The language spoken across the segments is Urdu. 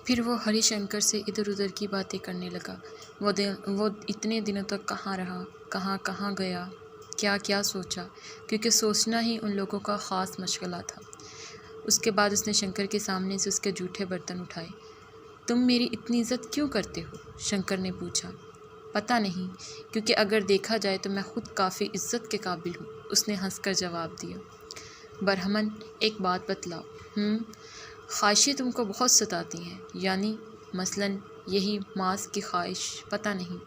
پھر وہ ہری شنکر سے ادھر ادھر کی باتیں کرنے لگا۔ وہ اتنے دنوں تک کہاں رہا، کہاں کہاں گیا، کیا کیا سوچا، کیونکہ سوچنا ہی ان لوگوں کا خاص مشغلہ تھا۔ اس کے بعد اس نے شنکر کے سامنے سے اس کے جھوٹے برتن اٹھائے۔ تم میری اتنی عزت کیوں کرتے ہو؟ شنکر نے پوچھا۔ پتہ نہیں، کیونکہ اگر دیکھا جائے تو میں خود کافی عزت کے قابل ہوں، اس نے ہنس کر جواب دیا۔ برہمن، ایک بات بتلاؤ۔ خواہشیں تم کو بہت ستاتی ہیں، یعنی مثلاً یہی ماس کی خواہش، پتہ نہیں۔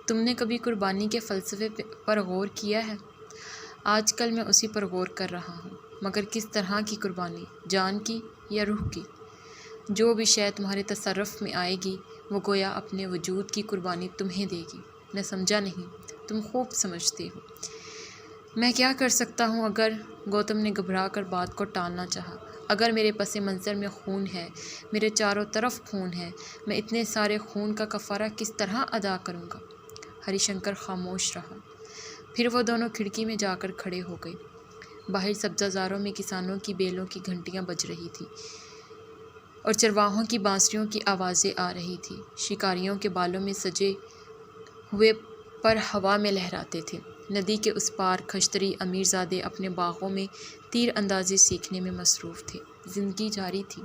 تم نے کبھی قربانی کے فلسفے پر غور کیا ہے؟ آج کل میں اسی پر غور کر رہا ہوں، مگر کس طرح کی قربانی، جان کی یا روح کی؟ جو بھی شے تمہارے تصرف میں آئے گی وہ گویا اپنے وجود کی قربانی تمہیں دے گی۔ میں سمجھا نہیں، تم خوب سمجھتے ہو۔ میں کیا کر سکتا ہوں اگر؟ گوتم نے گھبرا کر بات کو ٹالنا چاہا۔ اگر میرے پس منظر میں خون ہے، میرے چاروں طرف خون ہے، میں اتنے سارے خون کا کفارہ کس طرح ادا کروں گا؟ ہری شنکر خاموش رہا۔ پھر وہ دونوں کھڑکی میں جا کر کھڑے ہو گئے۔ باہر سبزہ زاروں میں کسانوں کی بیلوں کی گھنٹیاں بج رہی تھیں اور چرواہوں کی بانسریوں کی آوازیں آ رہی تھیں۔ شکاریوں کے بالوں میں سجے ہوئے پر ہوا میں لہراتے تھے۔ ندی کے اس پار کھشتری امیر زادے اپنے باغوں میں تیر اندازی سیکھنے میں مصروف تھے۔ زندگی جاری تھی۔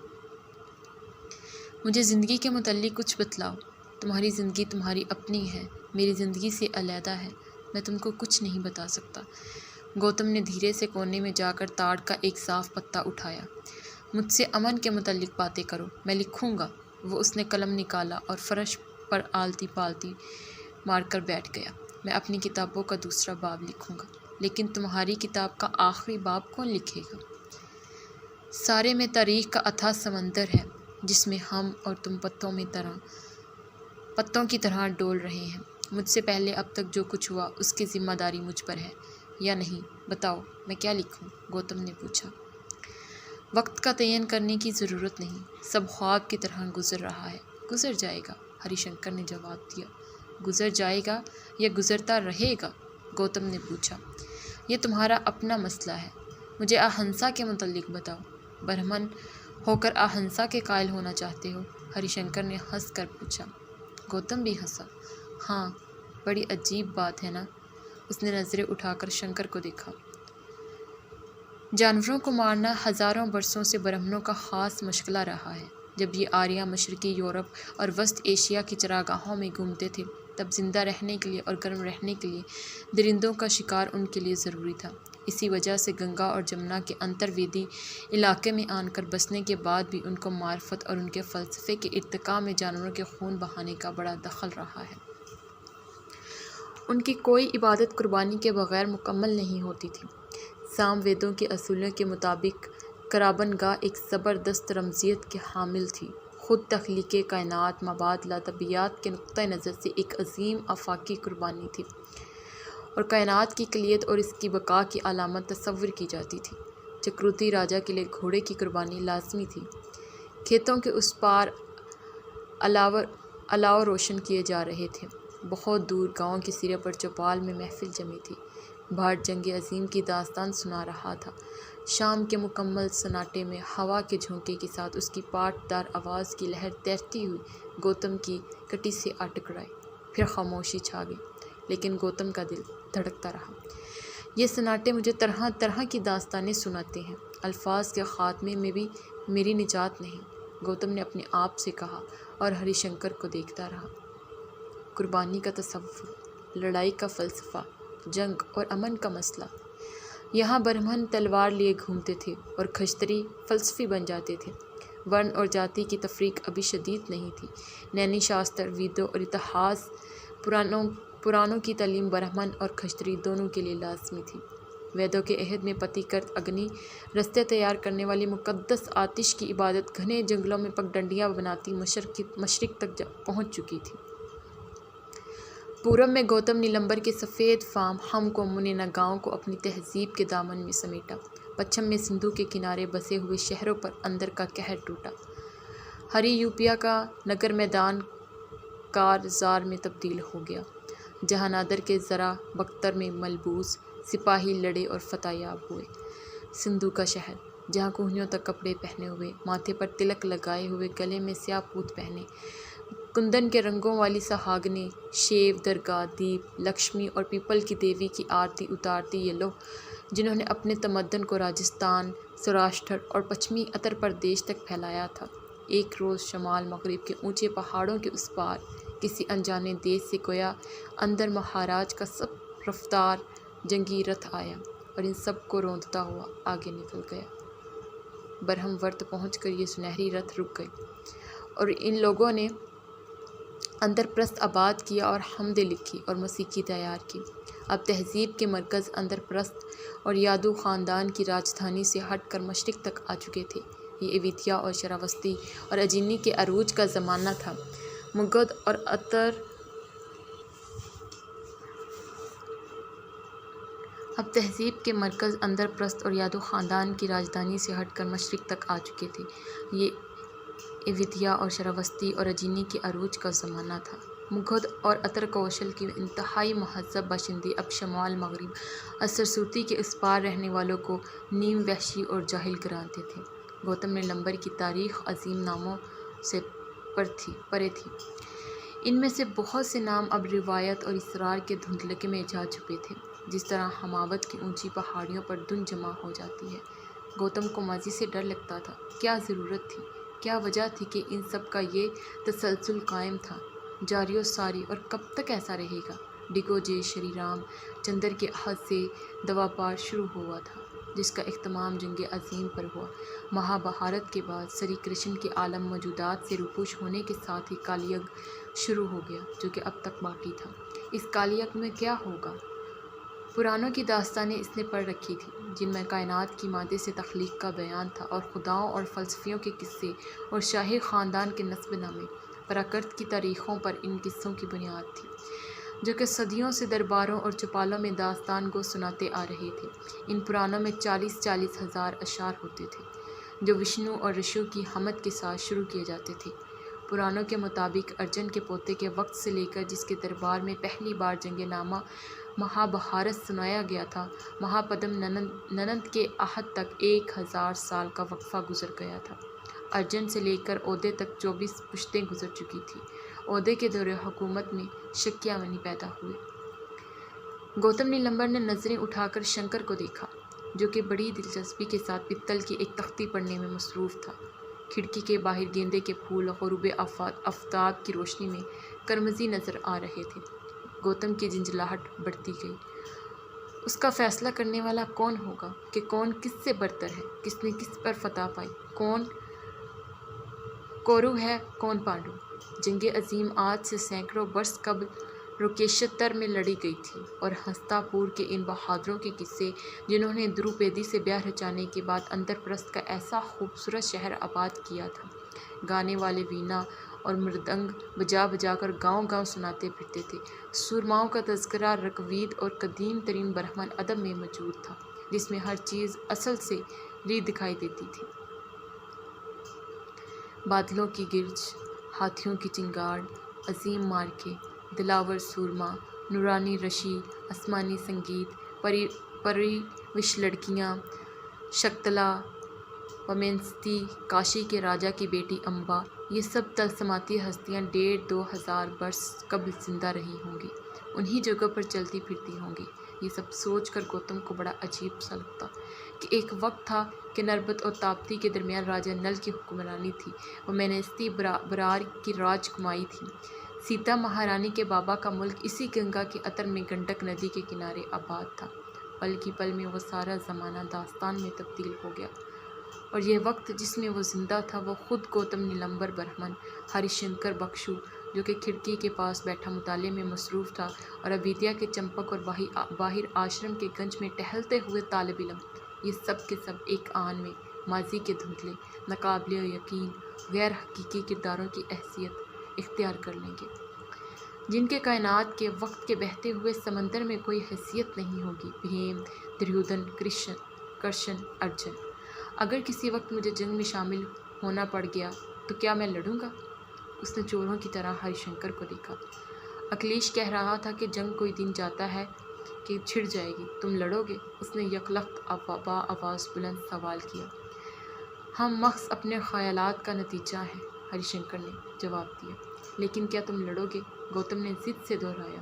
مجھے زندگی کے متعلق کچھ بتلاؤ۔ تمہاری زندگی تمہاری اپنی ہے، میری زندگی سے علیحدہ ہے، میں تم کو کچھ نہیں بتا سکتا۔ گوتم نے دھیرے سے کونے میں جا کر تاڑ کا ایک صاف پتا اٹھایا۔ مجھ سے امن کے متعلق باتیں کرو، میں لکھوں گا۔ اس نے قلم نکالا اور فرش پر آلتی پالتی مار کر بیٹھ گیا۔ میں اپنی کتابوں کا دوسرا باب لکھوں گا، لیکن تمہاری کتاب کا آخری باب کون لکھے گا؟ سارے میں تاریخ کا اتھاہ سمندر ہے، جس میں ہم اور تم پتوں کی طرح ڈول رہے ہیں۔ مجھ سے پہلے اب تک جو کچھ ہوا اس کی ذمہ داری مجھ پر ہے یا نہیں؟ بتاؤ، میں کیا لکھوں؟ گوتم نے پوچھا۔ وقت کا تعین کرنے کی ضرورت نہیں، سب خواب کی طرح گزر رہا ہے۔ گزر جائے گا، ہری شنکر نے جواب دیا۔ گزر جائے گا یا گزرتا رہے گا؟ گوتم نے پوچھا۔ یہ تمہارا اپنا مسئلہ ہے، مجھے اہنسا کے متعلق بتاؤ۔ برہمن ہو کر اہنسا کے قائل ہونا چاہتے ہو؟ ہری شنکر نے ہنس کر پوچھا۔ گوتم بھی ہنسا۔ ہاں، بڑی عجیب بات ہے نا؟ اس نے نظریں اٹھا کر شنکر کو دیکھا۔ جانوروں کو مارنا ہزاروں برسوں سے برہمنوں کا خاص مشغلہ رہا ہے۔ جب یہ آریہ مشرقی یورپ اور وسط ایشیا کی چراگاہوں میں گھومتے تھے، تب زندہ رہنے کے لیے اور گرم رہنے کے لیے درندوں کا شکار ان کے لیے ضروری تھا۔ اسی وجہ سے گنگا اور جمنا کے انتر ویدی علاقے میں آن کر بسنے کے بعد بھی ان کو معرفت اور ان کے فلسفے کے ارتقاء میں جانوروں کے خون بہانے کا بڑا دخل رہا ہے۔ ان کی کوئی عبادت قربانی کے بغیر مکمل نہیں ہوتی تھی۔ سام ویدوں کے اصولوں کے مطابق کرابن گاہ ایک زبردست رمزیت کی حامل تھی۔ خود تخلیق کائنات مابعد طبیعیات کے نقطہ نظر سے ایک عظیم آفاقی قربانی تھی، اور کائنات کی کلیت اور اس کی بقا کی علامت تصور کی جاتی تھی۔ چکروتی راجا کے لیے گھوڑے کی قربانی لازمی تھی۔ کھیتوں کے اس پار الاؤ روشن کیے جا رہے تھے۔ بہت دور گاؤں کے سرے پر چوپال میں محفل جمی تھی۔ بھاٹ جنگ عظیم کی داستان سنا رہا تھا۔ شام کے مکمل سناٹے میں ہوا کے جھونکے کے ساتھ اس کی پاٹ دار آواز کی لہر تیرتی ہوئی گوتم کی کٹی سے آ ٹکرائی۔ پھر خاموشی چھا گئی، لیکن گوتم کا دل دھڑکتا رہا۔ یہ سناٹے مجھے طرح طرح کی داستانیں سناتے ہیں، الفاظ کے خاتمے میں بھی میری نجات نہیں، گوتم نے اپنے آپ سے کہا اور ہری شنکر کو دیکھتا رہا۔ قربانی کا تصور، لڑائی کا فلسفہ، جنگ اور امن کا مسئلہ۔ یہاں برہمن تلوار لیے گھومتے تھے اور کھشتری فلسفی بن جاتے تھے۔ ورن اور جاتی کی تفریق ابھی شدید نہیں تھی۔ نینی شاستر، ویدوں اور اتہاس پرانوں کی تعلیم برہمن اور کھشتری دونوں کے لیے لازمی تھی۔ ویدوں کے عہد میں پتی کرت اگنی، رستے تیار کرنے والی مقدس آتش کی عبادت گھنے جنگلوں میں پگڈنڈیاں بناتی مشرق تک پہنچ چکی تھی۔ پورب میں گوتم نیلمبر کے سفید فام ہم کو منینا گاؤں کو اپنی تہذیب کے دامن میں سمیٹا۔ پچھم میں سندھو کے کنارے بسے ہوئے شہروں پر اندر کا قہر ٹوٹا۔ ہری یوپیا کا نگر میدان کارزار میں تبدیل ہو گیا، جہاں نادر کے زرہ بختر میں ملبوس سپاہی لڑے اور فتح یاب ہوئے۔ سندھو کا شہر جہاں کوہنیوں تک کپڑے پہنے ہوئے، ماتھے پر تلک لگائے ہوئے، گلے میں سیاہ پوت پہنے، کندن کے رنگوں والی سہاگنیں، شیو، درگاہ، دیپ، لکشمی اور پیپل کی دیوی کی آرتی اتارتی یہ لوگ، جنہوں نے اپنے تمدن کو راجستھان، سوراشٹر اور پچھمی اتر پردیش تک پھیلایا تھا، ایک روز شمال مغرب کے اونچے پہاڑوں کے اس پار کسی انجانے دیش سے گویا اندر مہاراج کا سب رفتار جنگی رتھ آیا اور ان سب کو روندتا ہوا آگے نکل گیا۔ برہم ورت پہنچ کر یہ سنہری رتھ رک گئی اور ان لوگوں نے اندر پرست آباد کیا اور حمدیں لکھی اور موسیقی تیار کی۔ اب تہذیب کے مرکز اندر پرست اور یادو خاندان کی راجدھانی سے ہٹ کر مشرق تک آ چکے تھے۔ یہ ایودھیا اور شراوستی اور اجینی کے عروج کا زمانہ تھا۔ مگدھ اور اتر اب تہذیب کے مرکز اندر پرست اور یادو خاندان کی راجدھانی سے ہٹ کر مشرق تک آ چکے تھے۔ یہ ایودھیا اور شراوستی اور اجینی کے عروج کا زمانہ تھا۔ مگدھ اور اتر کوشل کے انتہائی مہذب باشندے اب شمال مغرب اور سرسوتی کے اس پار رہنے والوں کو نیم وحشی اور جاہل گراتے تھے۔ گوتم نیلمبر کی تاریخ عظیم ناموں سے پرے تھی۔ ان میں سے بہت سے نام اب روایت اور اسرار کے دھندلکے میں جا چھپے تھے، جس طرح ہماوت کی اونچی پہاڑیوں پر دھند جمع ہو جاتی ہے۔ گوتم کو ماضی سے ڈر لگتا تھا۔ کیا ضرورت تھی، کیا وجہ تھی کہ ان سب کا یہ تسلسل قائم تھا، جاری و ساری، اور کب تک ایسا رہے گا؟ ڈگوجے شری رام چندر کے عہد سے دوابار شروع ہوا تھا، جس کا اختتام جنگ عظیم پر ہوا۔ مہابھارت کے بعد سری کرشن کے عالم موجودات سے روپوش ہونے کے ساتھ ہی کالی یگ شروع ہو گیا، جو کہ اب تک باقی تھا۔ اس کالی یگ میں کیا ہوگا؟ پرانوں کی داستانیں اس نے پڑھ رکھی تھیں، جن میں کائنات کی مادے سے تخلیق کا بیان تھا، اور خداؤں اور فلسفیوں کے قصے اور شاہی خاندان کے نسب نامے۔ پراکرت کی تاریخوں پر ان قصوں کی بنیاد تھی، جو کہ صدیوں سے درباروں اور چوپالوں میں داستان گو سناتے آ رہے تھے۔ ان پرانوں میں 40 ہزار اشعار ہوتے تھے، جو وشنو اور رشو کی حمد کے ساتھ شروع کیے جاتے تھے۔ پرانوں کے مطابق ارجن کے پوتے کے وقت سے لے کر جس کے دربار میں پہلی بار جنگ نامہ مہابھارت سنایا گیا تھا، مہاپدم نند کے عہد تک 1000 سال کا وقفہ گزر گیا تھا۔ ارجن سے لے کر اودے تک 24 پشتیں گزر چکی تھیں۔ اودے کے دور حکومت میں شکیامنی پیدا ہوئے۔ گوتم نیلمبر نے نظریں اٹھا کر شنکر کو دیکھا، جو کہ بڑی دلچسپی کے ساتھ پتل کی ایک تختی پڑھنے میں مصروف تھا۔ کھڑکی کے باہر گیندے کے پھول غروب آفتاب کی روشنی میں کرمزی نظر آ رہے تھے۔ گوتم کی جھنجھلاہٹ بڑھتی گئی۔ اس کا فیصلہ کرنے والا کون ہوگا کہ کون کس سے برتر ہے، کس نے کس پر فتح پائی، کون کورو ہے، کون پانڈو۔ جنگ عظیم آج سے سینکڑوں برس قبل روکیشتر میں لڑی گئی تھی، اور ہستا پور کے ان بہادروں کے قصے، جنہوں نے دروپیدی سے بیاہ رچانے کے بعد اندر پرست کا ایسا خوبصورت شہر آباد کیا تھا، گانے والے وینا اور مردنگ بجا بجا کر گاؤں گاؤں سناتے پھرتے تھے۔ سورماؤں کا تذکرہ رگ وید اور قدیم ترین برہمن ادب میں موجود تھا، جس میں ہر چیز اصل سے ری دکھائی دیتی تھی۔ بادلوں کی گرج، ہاتھیوں کی چنگاڑ، عظیم مارکے، دلاور سورما، نورانی رشی، آسمانی سنگیت، پریوش لڑکیاں، شکنتلا، دمینتی، کاشی کے راجا کی بیٹی امبا، یہ سب طلسماتی ہستیاں 1500 ہزار برس قبل زندہ رہی ہوں گی، انہی جگہوں پر چلتی پھرتی ہوں گی۔ یہ سب سوچ کر گوتم کو بڑا عجیب سا لگتا کہ ایک وقت تھا کہ نربت اور تاپتی کے درمیان راجا نل کی حکمرانی تھی، وہ مینیستی برار کی راج کمائی تھی۔ سیتا مہارانی کے بابا کا ملک اسی گنگا کے اطر میں گنڈک ندی کے کنارے آباد تھا۔ پل کی پل میں وہ سارا زمانہ داستان میں تبدیل ہو گیا، اور یہ وقت جس میں وہ زندہ تھا، وہ خود گوتم نیلمبر برہمن ہری شنکر بخشو، جو کہ کھڑکی کے پاس بیٹھا مطالعے میں مصروف تھا، اور اودھیا کے چمپک اور باہر آشرم کے گنج میں ٹہلتے ہوئے طالب علم، یہ سب کے سب ایک آن میں ماضی کے دھندلے، ناقابل یقین، غیر حقیقی کرداروں کی حیثیت اختیار کر لیں گے، جن کے کائنات کے وقت کے بہتے ہوئے سمندر میں کوئی حیثیت نہیں ہوگی۔ بھیم، دریودھن، کرشن، ارجن۔ اگر کسی وقت مجھے جنگ میں شامل ہونا پڑ گیا تو کیا میں لڑوں گا؟ اس نے چوروں کی طرح ہری شنکر کو دیکھا۔ اکھلیش کہہ رہا تھا کہ جنگ کوئی دن جاتا ہے کہ چھڑ جائے گی، تم لڑو گے؟ اس نے یکلخت با آواز بلند سوال کیا۔ ہم محض اپنے خیالات کا نتیجہ ہیں، ہری شنکر نے جواب دیا۔ لیکن کیا تم لڑو گے؟ گوتم نے ضد سے دہرایا۔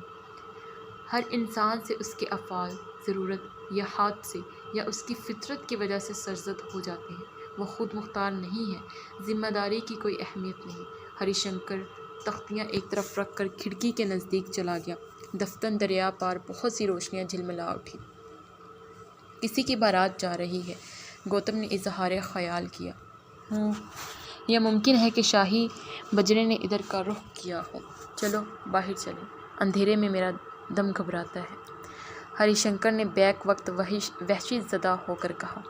ہر انسان سے اس کے افعال ضرورت یا حادثے یا اس کی فطرت کی وجہ سے سرزد ہو جاتے ہیں، وہ خود مختار نہیں ہے۔ ذمہ داری کی کوئی اہمیت نہیں۔ ہری شنکر تختیاں ایک طرف رکھ کر کھڑکی کے نزدیک چلا گیا۔ دفتن دریا پار بہت سی روشنیاں جھلملا اٹھی۔ کسی کی بارات جا رہی ہے، گوتم نے اظہار خیال کیا۔ یہ ممکن ہے کہ شاہی بجرے نے ادھر کا رخ کیا ہو۔ چلو باہر چلیں، اندھیرے میں میرا دم گھبراتا ہے، ہری شنکر نے بیک وقت وحشی زدہ ہو کر کہا۔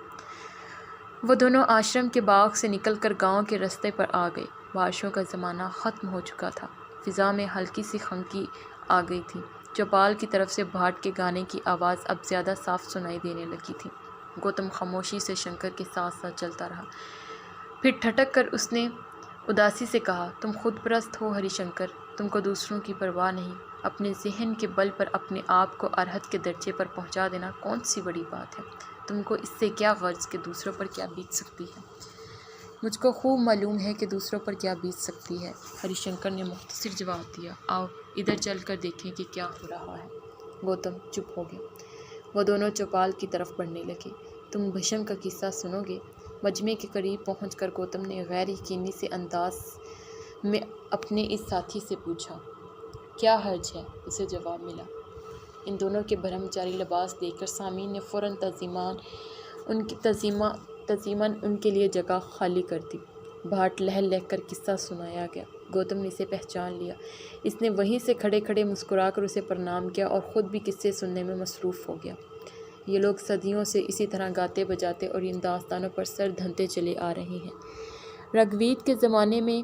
وہ دونوں آشرم کے باغ سے نکل کر گاؤں کے رستے پر آ گئے۔ بارشوں کا زمانہ ختم ہو چکا تھا۔ فضا میں ہلکی سی خنکی آ گئی تھی۔ چوپال کی طرف سے بھاٹ کے گانے کی آواز اب زیادہ صاف سنائی دینے لگی تھی۔ گوتم خاموشی سے شنکر کے ساتھ ساتھ چلتا رہا۔ پھر ٹھٹک کر اس نے اداسی سے کہا، تم خود پرست ہو ہری شنکر، تم کو دوسروں کی پرواہ نہیں۔ اپنے ذہن کے بل پر اپنے آپ کو ارہت کے درجے پر پہنچا دینا کون سی بڑی بات ہے؟ تم کو اس سے کیا غرض کہ دوسروں پر کیا بیت سکتی ہے؟ مجھ کو خوب معلوم ہے کہ دوسروں پر کیا بیت سکتی ہے، ہری شنکر نے مختصر جواب دیا۔ آؤ ادھر چل کر دیکھیں کہ کیا ہو رہا ہے۔ گوتم چپ ہو گیا۔ وہ دونوں چوپال کی طرف بڑھنے لگے۔ تم بھشم کا قصہ سنو گے؟ مجمع کے قریب پہنچ کر گوتم نے غیر یقینی سے انداز میں اپنے اس ساتھی سے پوچھا۔ کیا حرج ہے؟ اسے جواب ملا۔ ان دونوں کے برہمچاری لباس دیکھ کر سامعین نے فوراً تعظیماً ان کے لیے جگہ خالی کر دی۔ بھاٹ لہہ لہہ کر قصہ سنایا گیا۔ گوتم نے اسے پہچان لیا۔ اس نے وہیں سے کھڑے کھڑے مسکرا کر اسے پرنام کیا اور خود بھی قصے سننے میں مصروف ہو گیا۔ یہ لوگ صدیوں سے اسی طرح گاتے بجاتے اور ان داستانوں پر سر دھنتے چلے آ رہے ہیں۔ رگوید کے زمانے میں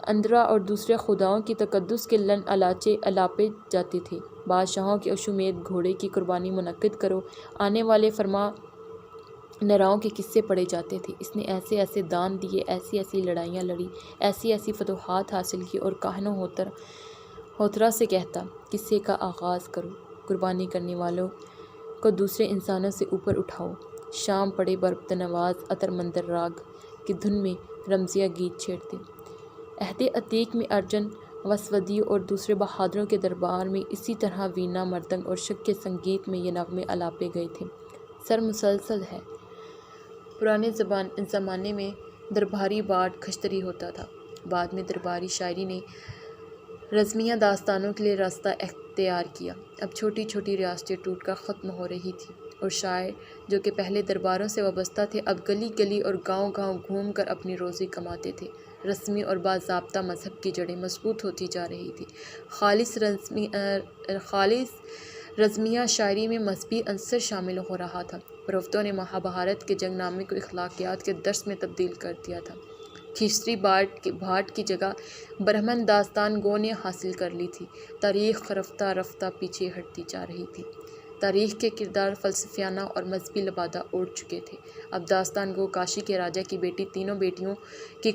اندرا اور دوسرے خداؤں کی تقدس کے لن الاپے جاتے تھے۔ بادشاہوں کے اشومیدھ گھوڑے کی قربانی منعقد کرو، آنے والے فرما نراؤں کے قصے پڑھے جاتے تھے۔ اس نے ایسے ایسے دان دیے، ایسی ایسی لڑائیاں لڑی، ایسی ایسی فتوحات حاصل کی اور کاہنوں ہوترا سے کہتا، قصے کا آغاز کرو، قربانی کرنے والوں کو دوسرے انسانوں سے اوپر اٹھاؤ۔ شام پڑے بربط نواز عطر مندر راگ کی دھن میں رمزیہ گیت چھیڑتے۔ عہد عتیق میں ارجن وسودیو اور دوسرے بہادروں کے دربار میں اسی طرح وینا مردنگ اور شک کے سنگیت میں یہ نغمے الاپے گئے تھے۔ سر مسلسل ہے۔ پرانے زمانے میں درباری بارڈ کھچتری ہوتا تھا۔ بعد میں درباری شاعری نے رزمیہ داستانوں کے لیے راستہ اختیار کیا۔ اب چھوٹی چھوٹی ریاستیں ٹوٹ کر ختم ہو رہی تھیں اور شاعر جو کہ پہلے درباروں سے وابستہ تھے اب گلی گلی اور گاؤں گاؤں گھوم کر اپنی روزی کماتے تھے۔ رسمی اور باضابطہ مذہب کی جڑیں مضبوط ہوتی جا رہی تھیں۔ خالص رزمیہ شاعری میں مذہبی عنصر شامل ہو رہا تھا۔ پروفتوں نے مہابھارت کے جنگ نامے کو اخلاقیات کے درس میں تبدیل کر دیا تھا۔ کھچتری بھاٹ کی جگہ برہمن داستان گو نے حاصل کر لی تھی۔ تاریخ رفتہ رفتہ پیچھے ہٹتی جا رہی تھی۔ تاریخ کے کردار فلسفیانہ اور مذہبی لبادہ اوڑھ چکے تھے۔ اب داستان گو کاشی کے راجا کی بیٹی تینوں بیٹیوں کی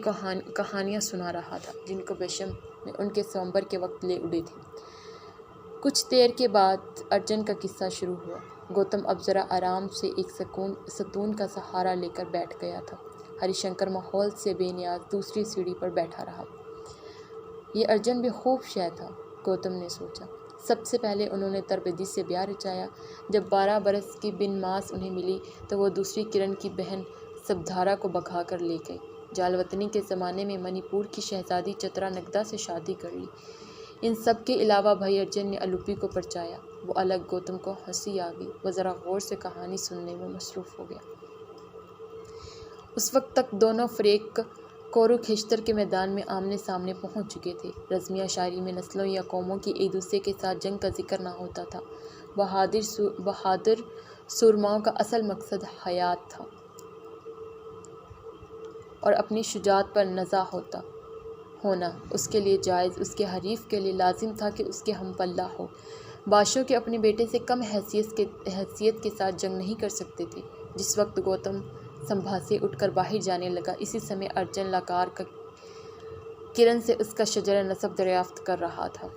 کہانیاں سنا رہا تھا جن کو بھشم نے ان کے سومبر کے وقت لے اڑے تھے۔ کچھ دیر کے بعد ارجن کا قصہ شروع ہوا۔ گوتم اب ذرا آرام سے ایک ستون کا سہارا لے کر بیٹھ گیا تھا۔ ہری شنکر ماحول سے بے نیاز دوسری سیڑھی پر بیٹھا رہا۔ یہ ارجن بھی خوب شے تھا، گوتم نے سوچا۔ سب سے پہلے انہوں نے تربیدی سے بیاہ رچایا۔ جب 12 برس کی بن ماس انہیں ملی تو وہ دوسری کرن کی بہن سبدھارا کو بھگا کر لے گئے۔ جال وطنی کے زمانے میں منی پور کی شہزادی چترا نگدا سے شادی کر لی۔ ان سب کے علاوہ بھائی ارجن نے الوپی کو پرچایا۔ وہ الگ گوتم کو ہنسی آ گئی۔ وہ ذرا غور سے کہانی سننے میں مصروف ہو گیا۔ اس وقت تک دونوں فریق کورو کھچتر کے میدان میں آمنے سامنے پہنچ چکے تھے۔ رزمیہ شاعری میں نسلوں یا قوموں کی ایک دوسرے کے ساتھ جنگ کا ذکر نہ ہوتا تھا۔ بہادر سورماؤں کا اصل مقصد حیات تھا اور اپنی شجاعت پر نزا ہونا اس کے لیے جائز، اس کے حریف کے لیے لازم تھا کہ اس کے ہم پلہ ہو۔ بادشاہ کے اپنے بیٹے سے کم حیثیت کے ساتھ جنگ نہیں کر سکتے تھے۔ جس وقت گوتم سمبھا سے اٹھ کر باہر جانے لگا اسی سمے ارجن لاکار کا کرن سے اس کا شجرہ نسب دریافت کر رہا تھا۔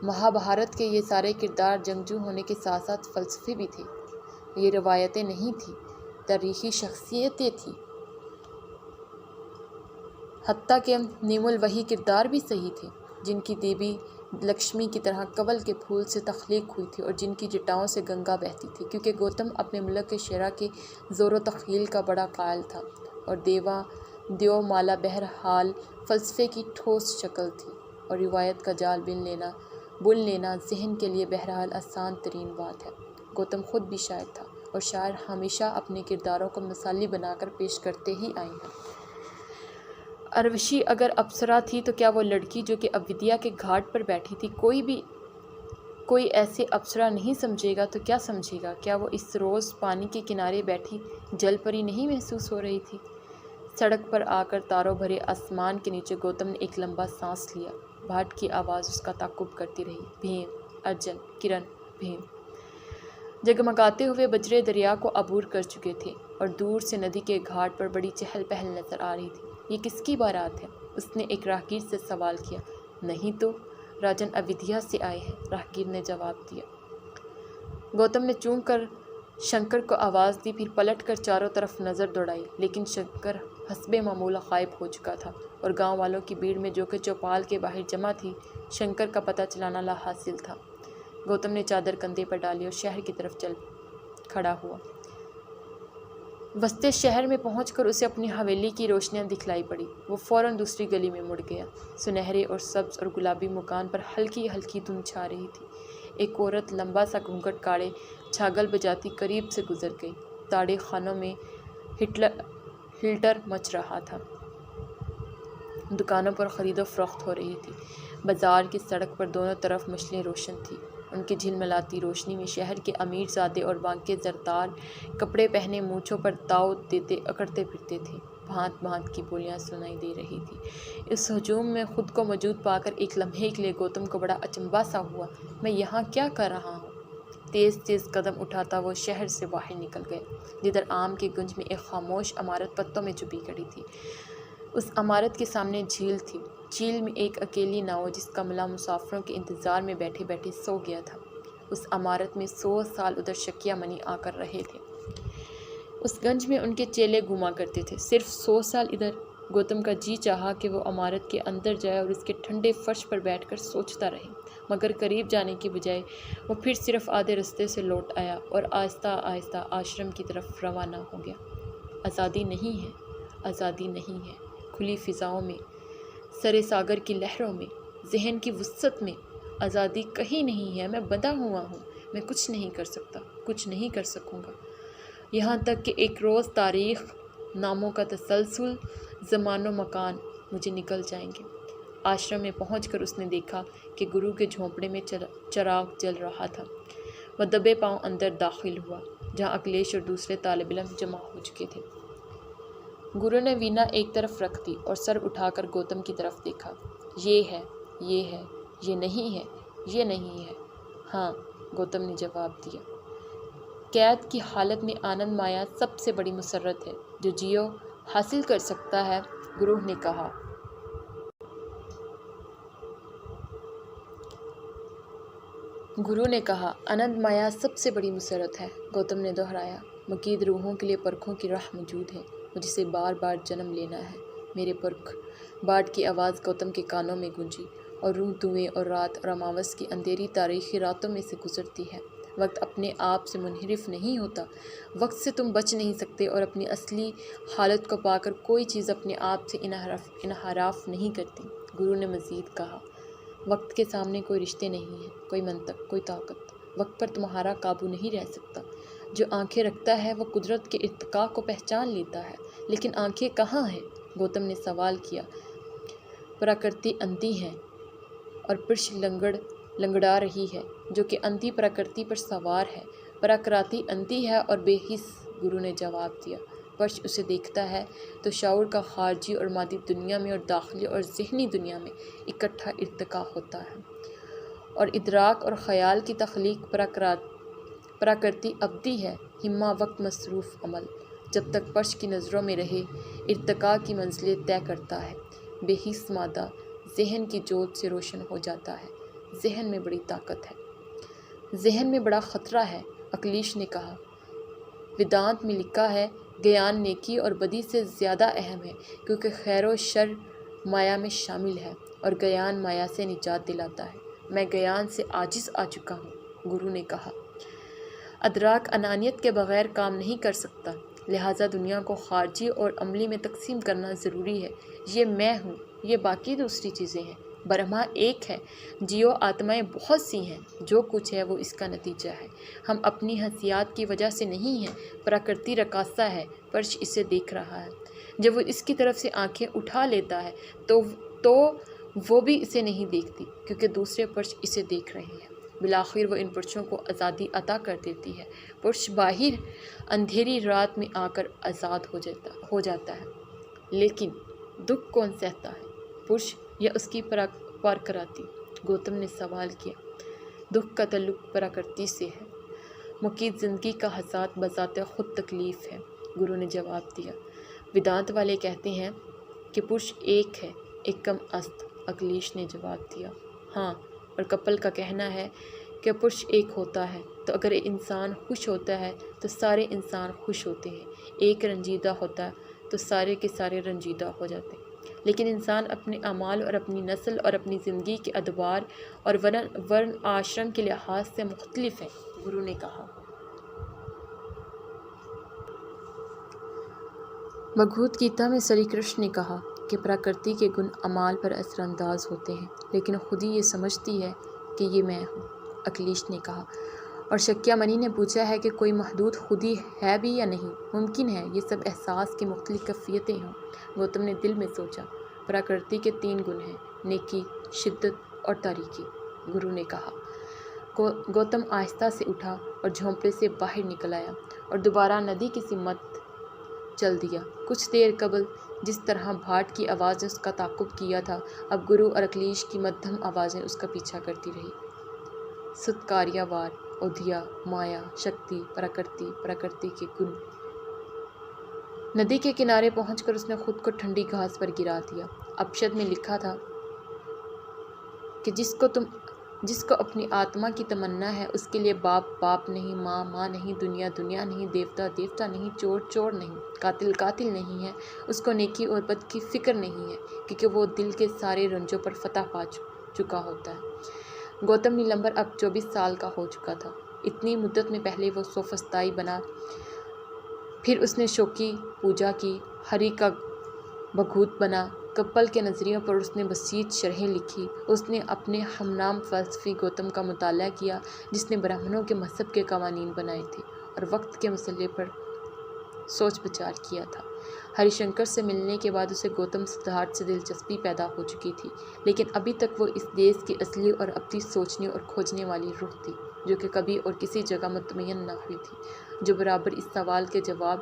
مہابھارت کے یہ سارے کردار جنگجو ہونے کے ساتھ ساتھ فلسفی بھی تھے۔ یہ روایتیں نہیں تھیں تاریخی شخصیتیں تھیں، حتیٰ کہ نیم الوحی کردار بھی صحیح تھے، جن کی دیوی لکشمی کی طرح کنول کے پھول سے تخلیق ہوئی تھی اور جن کی جٹاؤں سے گنگا بہتی تھی، کیونکہ گوتم اپنے ملک کے شعراء کے زور و تخیل کا بڑا قائل تھا، اور دیو مالا بہرحال فلسفے کی ٹھوس شکل تھی، اور روایت کا جال بن لینا ذہن کے لیے بہرحال آسان ترین بات ہے۔ گوتم خود بھی شاعر تھا، اور شاعر ہمیشہ اپنے کرداروں کو مثالی بنا کر پیش کرتے ہی آئے ہیں۔ اروشی اگر اپسرا تھی تو کیا وہ لڑکی جو کہ اودھیا کے گھاٹ پر بیٹھی تھی کوئی ایسے اپسرا نہیں سمجھے گا تو کیا سمجھے گا؟ کیا وہ اس روز پانی کے کنارے بیٹھی جل پری نہیں محسوس ہو رہی تھی؟ سڑک پر آ کر تاروں بھرے آسمان کے نیچے گوتم نے ایک لمبا سانس لیا۔ بھاٹ کی آواز اس کا تعاقب کرتی رہی، بھیم، ارجن، کرن، بھیم۔ جگمگاتے ہوئے بجرے دریا کو عبور کر چکے تھے اور دور سے ندی کے گھاٹ پر بڑی چہل پہل نظر آ رہی تھی۔ یہ کس کی بارات ہے؟ اس نے ایک راہگیر سے سوال کیا۔ نہیں تو، راجن اودھیا سے آئے ہیں، راہگیر نے جواب دیا۔ گوتم نے چونک کر شنکر کو آواز دی، پھر پلٹ کر چاروں طرف نظر دوڑائی، لیکن شنکر حسب معمول غائب ہو چکا تھا، اور گاؤں والوں کی بھیڑ میں جو کہ چوپال کے باہر جمع تھی، شنکر کا پتہ چلانا لا حاصل تھا۔ گوتم نے چادر کندھے پر ڈالی اور شہر کی طرف چل کھڑا ہوا۔ وسط شہر میں پہنچ کر اسے اپنی حویلی کی روشنیاں دکھلائی پڑی۔ وہ فوراً دوسری گلی میں مڑ گیا۔ سنہرے اور سبز اور گلابی مکان پر ہلکی ہلکی دھند چھا رہی تھی۔ ایک عورت لمبا سا گھونگھٹ کاڑے چھاگل بجاتی قریب سے گزر گئی۔ تاڑے خانوں میں ہلٹر مچ رہا تھا، دکانوں پر خرید و فروخت ہو رہی تھی۔ بازار کی سڑک پر دونوں طرف مشلیں روشن تھیں، ان کی جھلملاتی روشنی میں شہر کے امیر زادے اور بانکے زردار کپڑے پہنے مونچھوں پر تاؤ دیتے اکڑتے پھرتے تھے۔ بھانت بھانت کی بولیاں سنائی دے رہی تھی۔ اس ہجوم میں خود کو موجود پا کر ایک لمحے کے لیے گوتم کو بڑا اچنبھا سا ہوا۔ میں یہاں کیا کر رہا ہوں؟ تیز تیز قدم اٹھاتا وہ شہر سے باہر نکل گیا، جدھر آم کے گنج میں ایک خاموش عمارت پتوں میں چھپی کھڑی تھی۔ اس عمارت کے سامنے جھیل تھی۔ جھیل میں ایک اکیلی ناؤ جس کا ملا مسافروں کے انتظار میں بیٹھے بیٹھے سو گیا تھا۔ اس عمارت میں 100 سال ادھر شکیہ منی آ کر رہے تھے۔ اس گنج میں ان کے چیلے گھوما کرتے تھے۔ صرف 100 سال ادھر؟ گوتم کا جی چاہا کہ وہ عمارت کے اندر جائے اور اس کے ٹھنڈے فرش پر بیٹھ کر سوچتا رہے، مگر قریب جانے کی بجائے وہ پھر صرف آدھے رستے سے لوٹ آیا اور آہستہ آہستہ آشرم کی طرف روانہ ہو گیا۔ آزادی نہیں ہے، آزادی نہیں ہے۔ کھلی فضاؤں میں، سرے ساگر کی لہروں میں، ذہن کی وسعت میں آزادی کہیں نہیں ہے۔ میں بندھا ہوا ہوں، میں کچھ نہیں کر سکتا، کچھ نہیں کر سکوں گا، یہاں تک کہ ایک روز تاریخ، ناموں کا تسلسل، زمان و مکان مجھے نکل جائیں گے۔ آشرم میں پہنچ کر اس نے دیکھا کہ گرو کے جھونپڑے میں چراغ جل رہا تھا۔ وہ دبے پاؤں اندر داخل ہوا، جہاں اکھلیش اور دوسرے طالب علم جمع ہو چکے تھے۔ گرو نے وینا ایک طرف رکھ دی اور سر اٹھا کر گوتم کی طرف دیکھا۔ یہ ہے، یہ ہے، یہ نہیں ہے، یہ نہیں ہے۔ ہاں، گوتم نے جواب دیا۔ قید کی حالت میں آنند مایا سب سے بڑی مسرت ہے جو جیو حاصل کر سکتا ہے، گرو نے کہا۔ گرو نے کہا، آنند مایا سب سے بڑی مسرت ہے، گوتم نے دہرایا۔ مقید روحوں کے لیے پرکھوں کی راہ موجود ہے، مجھ سے بار بار جنم لینا ہے، میرے پرکھ۔ باٹ کی آواز گوتم کے کانوں میں گونجی، اور روح دھویں اور رات اور اماوس کی اندھیری تاریخی راتوں میں سے گزرتی ہے۔ وقت اپنے آپ سے منحرف نہیں ہوتا، وقت سے تم بچ نہیں سکتے، اور اپنی اصلی حالت کو پا کر کوئی چیز اپنے آپ سے انحراف نہیں کرتی، گرو نے مزید کہا۔ وقت کے سامنے کوئی رشتے نہیں ہیں، کوئی منطق، کوئی طاقت، وقت پر تمہارا قابو نہیں رہ سکتا۔ جو آنکھیں رکھتا ہے وہ قدرت کے ارتقاء کو پہچان لیتا ہے، لیکن آنکھیں کہاں ہیں؟ گوتم نے سوال کیا۔ پراکرتی اندھی ہے اور پرش لنگڑا رہی ہے، جو کہ اندھی پراکرتی پر سوار ہے۔ پراکرتی اندھی ہے اور بے حس، گرو نے جواب دیا۔ پرش اسے دیکھتا ہے تو شعور کا خارجی اور مادی دنیا میں اور داخلی اور ذہنی دنیا میں اکٹھا ارتقاء ہوتا ہے، اور ادراک اور خیال کی تخلیق پراکرتی ابدی ہے، ہمہ وقت مصروف عمل۔ جب تک پرش کی نظروں میں رہے، ارتقاء کی منزلیں طے کرتا ہے۔ بے حس مادہ ذہن کی جوت سے روشن ہو جاتا ہے۔ ذہن میں بڑی طاقت ہے، ذہن میں بڑا خطرہ ہے، اکھلیش نے کہا۔ ویدانت میں لکھا ہے گیان نیکی اور بدی سے زیادہ اہم ہے، کیونکہ خیر و شر مایا میں شامل ہے اور گیان مایا سے نجات دلاتا ہے۔ میں گیان سے عاجز آ چکا ہوں، گرو نے کہا۔ ادراک انانیت کے بغیر کام نہیں کر سکتا، لہٰذا دنیا کو خارجی اور عملی میں تقسیم کرنا ضروری ہے۔ یہ میں ہوں، یہ باقی دوسری چیزیں ہیں۔ برہما ایک ہے، جیو آتمائیں بہت سی ہیں، جو کچھ ہے وہ اس کا نتیجہ ہے۔ ہم اپنی حیثیت کی وجہ سے نہیں ہیں، پراکرتی رقاصہ ہے، فرش اسے دیکھ رہا ہے۔ جب وہ اس کی طرف سے آنکھیں اٹھا لیتا ہے تو وہ بھی اسے نہیں دیکھتی، کیونکہ دوسرے فرش اسے دیکھ رہے ہیں۔ بالآخر وہ ان فرشوں کو آزادی عطا کر دیتی ہے۔ فرش باہر اندھیری رات میں آ کر آزاد ہو جاتا ہے، لیکن دکھ کون سہتا ہے، فرش یا اس کی پراکرتی؟ گوتم نے سوال کیا۔ دکھ کا تعلق پراکرتی سے ہے، مقید زندگی کا حساد بذات خود تکلیف ہے، گرو نے جواب دیا۔ ویدانت والے کہتے ہیں کہ پرش ایک ہے، ایک کم است، اکلیش نے جواب دیا۔ ہاں، اور کپل کا کہنا ہے کہ پرش ایک ہوتا ہے تو اگر انسان خوش ہوتا ہے تو سارے انسان خوش ہوتے ہیں، ایک رنجیدہ ہوتا ہے تو سارے کے سارے رنجیدہ ہو جاتے ہیں۔ لیکن انسان اپنے اعمال اور اپنی نسل اور اپنی زندگی کے ادوار اور ورن آشرم کے لحاظ سے مختلف ہے، گرو نے کہا۔ بھگوت گیتا میں شری کرشن نے کہا کہ پراکرتی کے گن اعمال پر اثر انداز ہوتے ہیں، لیکن خود ہی یہ سمجھتی ہے کہ یہ میں ہوں، اکلیش نے کہا۔ اور شکیا منی نے پوچھا ہے کہ کوئی محدود خودی ہے بھی یا نہیں؟ ممکن ہے یہ سب احساس کی مختلف کیفیتیں ہوں، گوتم نے دل میں سوچا۔ پراکرتی کے 3 گن ہیں، نیکی، شدت اور تاریکی، گرو نے کہا۔ گوتم آہستہ سے اٹھا اور جھونپڑے سے باہر نکل آیا اور دوبارہ ندی کی سمت چل دیا۔ کچھ دیر قبل جس طرح بھاٹ کی آواز نے اس کا تعاقب کیا تھا، اب گرو اور اکلیش کی مدھم آوازیں اس کا پیچھا کرتی رہی۔ ستکاریہ وار، اودھیا، مایا، شکتی، پراکرتی کے گن۔ ندی کے کنارے پہنچ کر اس نے خود کو ٹھنڈی گھاس پر گرا دیا۔ اپنشد میں لکھا تھا کہ جس کو اپنی آتما کی تمنا ہے، اس کے لیے باپ باپ نہیں، ماں ماں نہیں، دنیا دنیا نہیں، دیوتا دیوتا نہیں، چور چور نہیں، قاتل قاتل نہیں ہے۔ اس کو نیکی اور بد کی فکر نہیں ہے، کیونکہ وہ دل کے سارے رنجوں پر فتح پا چکا ہوتا ہے۔ گوتم نیلمبر اب 24 سال کا ہو چکا تھا۔ اتنی مدت میں پہلے وہ سوفسطائی بنا، پھر اس نے شوکی پوجا کی، ہری کا بھگوت بنا، کپل کے نظریوں پر اس نے بسیط شرحیں لکھی۔ اس نے اپنے ہم نام فلسفی گوتم کا مطالعہ کیا، جس نے برہمنوں کے مذہب کے قوانین بنائے تھے اور وقت کے مسئلے پر سوچ بچار کیا تھا۔ ہری شنکر سے ملنے کے بعد اسے گوتم سدھارتھ سے دلچسپی پیدا ہو چکی تھی، لیکن ابھی تک وہ اس دیش کی اصلی اور ابدی سوچنے اور کھوجنے والی روح تھی، جو کہ کبھی اور کسی جگہ مطمئن نہ ہوئی تھی، جو برابر اس سوال کے جواب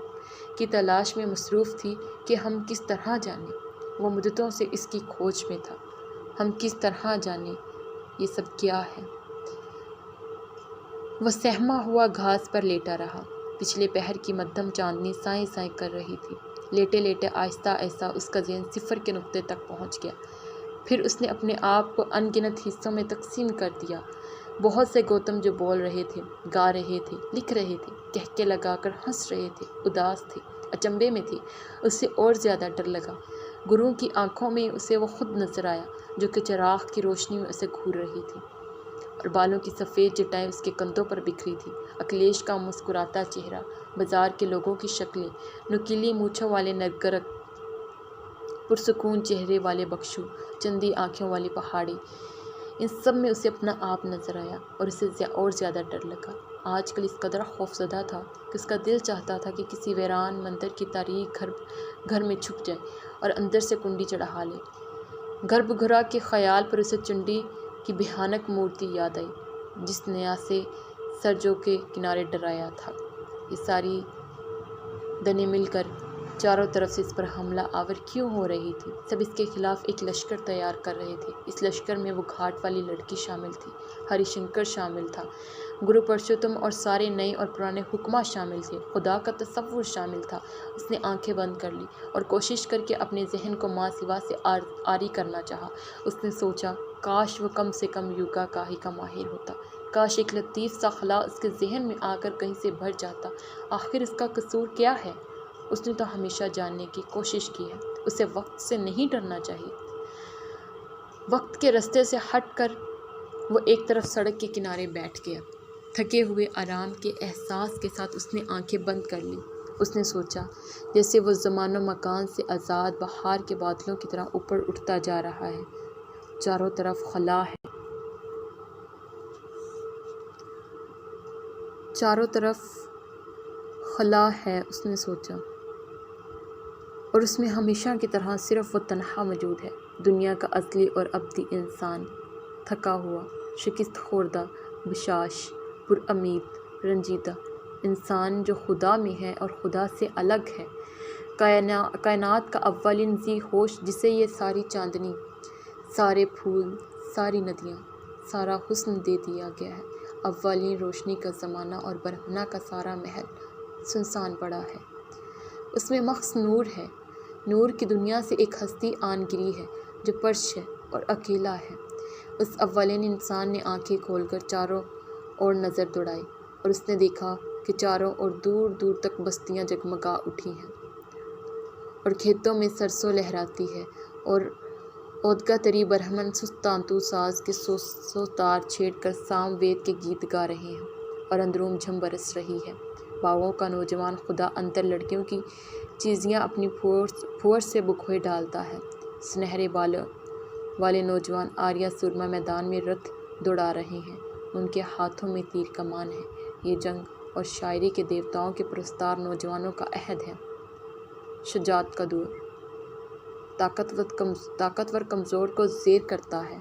کی تلاش میں مصروف تھی کہ ہم کس طرح جانیں۔ وہ مدتوں سے اس کی کھوج میں تھا۔ ہم کس طرح جانیں یہ سب کیا ہے؟ وہ سہما ہوا گھاس پر لیٹا رہا۔ پچھلے پہر کی مدھم چاندنی سائیں سائیں کر رہی تھی۔ لیٹے لیٹے آہستہ آہستہ اس کا ذہن صفر کے نقطے تک پہنچ گیا۔ پھر اس نے اپنے آپ کو ان گنت حصوں میں تقسیم کر دیا۔ بہت سے گوتم جو بول رہے تھے، گا رہے تھے، لکھ رہے تھے، کہکے لگا کر ہنس رہے تھے، اداس تھے، اچنبھے میں تھے۔ اسے اور زیادہ ڈر لگا۔ گرو کی آنکھوں میں اسے وہ خود نظر آیا، جو کہ چراغ کی روشنی میں اسے گھور رہی تھی، اور بالوں کی سفید جٹائیں اس کے کندھوں پر بکھری تھی۔ اکلیش کا مسکراتا چہرہ، بازار کے لوگوں کی شکلیں، نکیلی مونچھوں والے نرگرک، پرسکون چہرے والے بکشو، چندی آنکھوں والی پہاڑی، ان سب میں اسے اپنا آپ نظر آیا اور اسے اور زیادہ ڈر لگا۔ آج کل اس قدر خوفزدہ تھا کہ اس کا دل چاہتا تھا کہ کسی ویران مندر کی تاریک گھر میں چھپ جائے اور اندر سے کنڈی چڑھا لے۔ گربھ گھرا کے خیال پر اسے چنڈی کی بھیانک مورتی یاد آئی، جس نیا سے سرجو کے کنارے ڈرایا تھا۔ یہ ساری دنیں مل کر چاروں طرف سے اس پر حملہ آور کیوں ہو رہی تھی؟ سب اس کے خلاف ایک لشکر تیار کر رہے تھے۔ اس لشکر میں وہ گھاٹ والی لڑکی شامل تھی، ہری شنکر شامل تھا، گرو پرشوتم اور سارے نئے اور پرانے حکماں شامل تھے، خدا کا تصور شامل تھا۔ اس نے آنکھیں بند کر لی اور کوشش کر کے اپنے ذہن کو ماں سوا سے آری کرنا چاہا۔ اس نے سوچا، کاش وہ کم سے کم یوگا کا ہی کا ماہر ہوتا، کاش ایک لطیف سا خلا اس کے ذہن میں آ کر کہیں سے بھر جاتا۔ آخر اس کا قصور کیا ہے؟ اس نے تو ہمیشہ جاننے کی کوشش کی ہے، اسے وقت سے نہیں ڈرنا چاہیے۔ وقت کے رستے سے ہٹ کر وہ ایک طرف سڑک کے کنارے بیٹھ گیا۔ تھکے ہوئے آرام کے احساس کے ساتھ اس نے آنکھیں بند کر لیں۔ اس نے سوچا جیسے وہ زمان و مکان سے آزاد بہار کے بادلوں کی طرح اوپر اٹھتا جا رہا ہے۔ چاروں طرف خلا ہے، چاروں طرف خلا ہے، اس نے سوچا، اور اس میں ہمیشہ کی طرح صرف وہ تنہا موجود ہے، دنیا کا اصلی اور ابدی انسان، تھکا ہوا، شکست خوردہ، بشاش، پر امید، رنجیدہ انسان جو خدا میں ہے اور خدا سے الگ ہے، کائنات کا اولین ذی ہوش جسے یہ ساری چاندنی، سارے پھول، ساری ندیاں، سارا حسن دے دیا گیا ہے، اولین روشنی کا زمانہ اور برہمنا کا سارا محل سنسان پڑا ہے، اس میں محض نور ہے، نور کی دنیا سے ایک ہستی آن گری ہے جو پرش ہے اور اکیلا ہے۔ اس اولین انسان نے آنکھیں کھول کر چاروں اور نظر دوڑائی اور اس نے دیکھا کہ چاروں اور دور دور تک بستیاں جگمگا اٹھی ہیں اور کھیتوں میں سرسوں لہراتی ہے اور اودگا تری برہمن سست تانتو ساز کے سو تار چھیڑ کر سام وید کے گیت گا رہے ہیں اور اندروم جھم برس رہی ہے۔ باغوں کا نوجوان خدا اندر لڑکیوں کی چیزیاں اپنی پھوڑ سے بکھوئے ڈالتا ہے۔ سنہرے بالوں والے نوجوان آریہ سرما میدان میں رتھ دوڑا رہے ہیں، ان کے ہاتھوں میں تیر کمان ہے۔ یہ جنگ اور شاعری کے دیوتاؤں کے پرستار نوجوانوں کا عہد ہے، شجاعت کا دور، طاقتور کمزور کو زیر کرتا ہے۔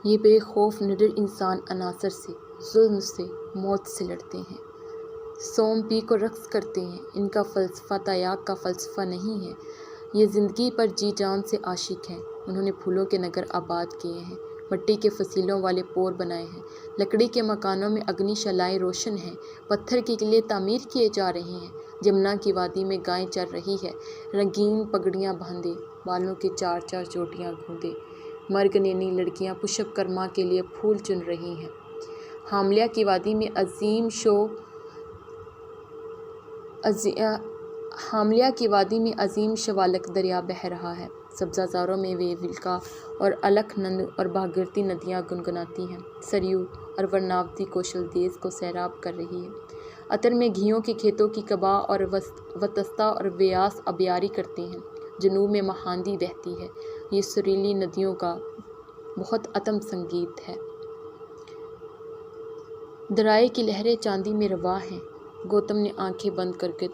یہ بے خوف نڈر انسان عناصر سے، ظلم سے، موت سے لڑتے ہیں، سوم پی کو رقص کرتے ہیں۔ ان کا فلسفہ تیاگ کا فلسفہ نہیں ہے، یہ زندگی پر جی جان سے عاشق ہیں۔ انہوں نے پھولوں کے نگر آباد کیے ہیں، مٹی کے فصیلوں والے پور بنائے ہیں، لکڑی کے مکانوں میں اگنی شعلائیں روشن ہیں، پتھر کے قلعے تعمیر کیے جا رہے ہیں، جمنا کی وادی میں گائیں چر رہی ہے، رنگین پگڑیاں باندھے، بالوں کے چار چار چوٹیاں گھوندے مرگنینی لڑکیاں پشپ کرما کے لیے پھول چن رہی ہیں، حامیہ کی وادی میں عظیم شوالک دریا بہہ رہا ہے، سبزہ زاروں میں ویولکا اور الکھ نند اور بھاگیرتھی ندیاں گنگناتی ہیں، سریو اور ورناوتی کوشل دیس کو سیراب کر رہی ہے، اتر میں گھیوں کے کھیتوں کی کبا اور وتستا اور ویاس آبیاری کرتے ہیں، جنوب میں مہاندی بہتی ہے، یہ سریلی ندیوں کا بہت اتم سنگیت ہے، درائے کی لہریں چاندی میں رواں ہیں۔ گوتم نے آنکھیں بند کر کے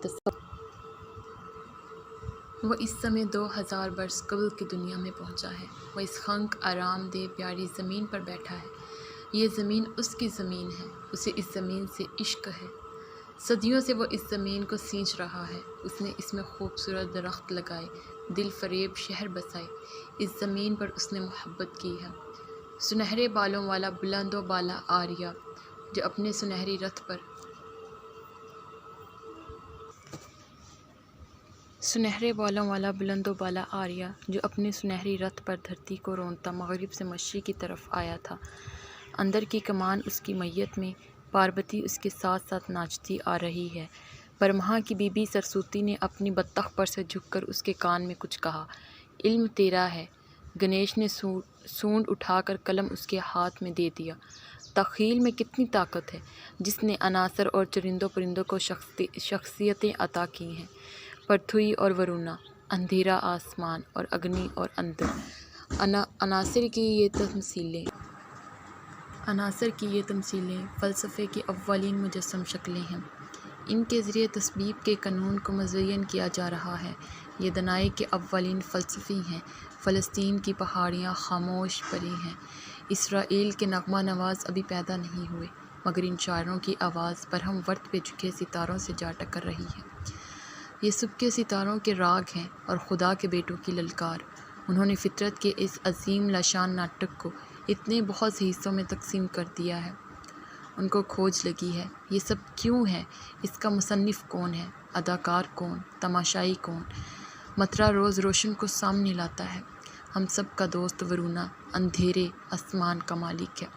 وہ اس سمے 2000 برس قبل کی دنیا میں پہنچا ہے، وہ اس خنک آرام دہ پیاری زمین پر بیٹھا ہے، یہ زمین اس کی زمین ہے، اسے اس زمین سے عشق ہے، صدیوں سے وہ اس زمین کو سینچ رہا ہے، اس نے اس میں خوبصورت درخت لگائے، دل فریب شہر بسائے، اس زمین پر اس نے محبت کی ہے۔ سنہرے بالوں والا بلند و بالا آریہ جو اپنے سنہری رتھ پر دھرتی کو رونتا مغرب سے مشرق کی طرف آیا تھا، اندر کی کمان اس کی میت میں پاروتی اس کے ساتھ ساتھ ناچتی آ رہی ہے۔ برہما کی بی بی سرسوتی نے اپنی بطخ پر سے جھک کر اس کے کان میں کچھ کہا، علم تیرا ہے۔ گنیش نے سونڈ اٹھا کر قلم اس کے ہاتھ میں دے دیا، تخیل میں کتنی طاقت ہے، جس نے عناصر اور چرندوں پرندوں کو شخصیتیں عطا کی ہیں، پرتھوی اور ورونا، اندھیرا آسمان اور اگنی اور اندر، عناصر کی یہ تمثیلیں فلسفے کی اولین مجسم شکلیں ہیں، ان کے ذریعے تسبیب کے قانون کو مزین کیا جا رہا ہے، یہ دانائی کے اولین فلسفی ہیں، فلسطین کی پہاڑیاں خاموش پڑی ہیں، اسرائیل کے نغمہ نواز ابھی پیدا نہیں ہوئے، مگر ان شاعروں کی آواز برہم ورت پہ جھکے ستاروں سے جا ٹکر رہی ہے، یہ سب ستاروں کے راگ ہیں اور خدا کے بیٹوں کی للکار۔ انہوں نے فطرت کے اس عظیم لاشان ناٹک کو اتنے بہت سے حصوں میں تقسیم کر دیا ہے، ان کو کھوج لگی ہے، یہ سب کیوں ہے، اس کا مصنف کون ہے، اداکار کون، تماشائی کون، مترا روز روشن کو سامنے لاتا ہے، ہم سب کا دوست ورونا اندھیرے آسمان کا مالک ہے،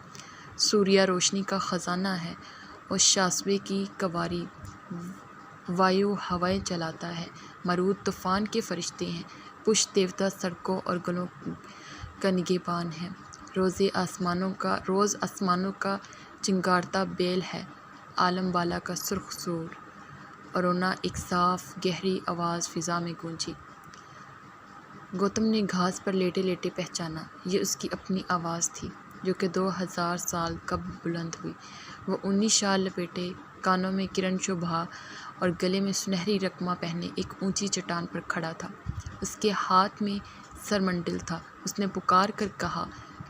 سوریہ روشنی کا خزانہ ہے اور شاسوے کی کواری وایو ہوائیں چلاتا ہے۔ مرود طوفان کے فرشتے ہیں، پشت دیوتا سڑکوں اور گلوں کا نگہبان ہے۔ روز آسمانوں کا چنگارتا بیل ہے، عالم بالا کا سرخ سور۔ ارونا ایک صاف گہری آواز فضا میں گونجی۔ گوتم نے گھاس پر لیٹے لیٹے پہچانا، یہ اس کی اپنی آواز تھی جو کہ 2000 سال قبل بلند ہوئی۔ وہ اونی شال لپیٹے، کانوں میں کرن شوبھا اور گلے میں سنہری رقمہ پہنے ایک اونچی چٹان پر کھڑا تھا۔ اس کے ہاتھ میں سرمنڈل تھا۔ اس نے پکار کر کہا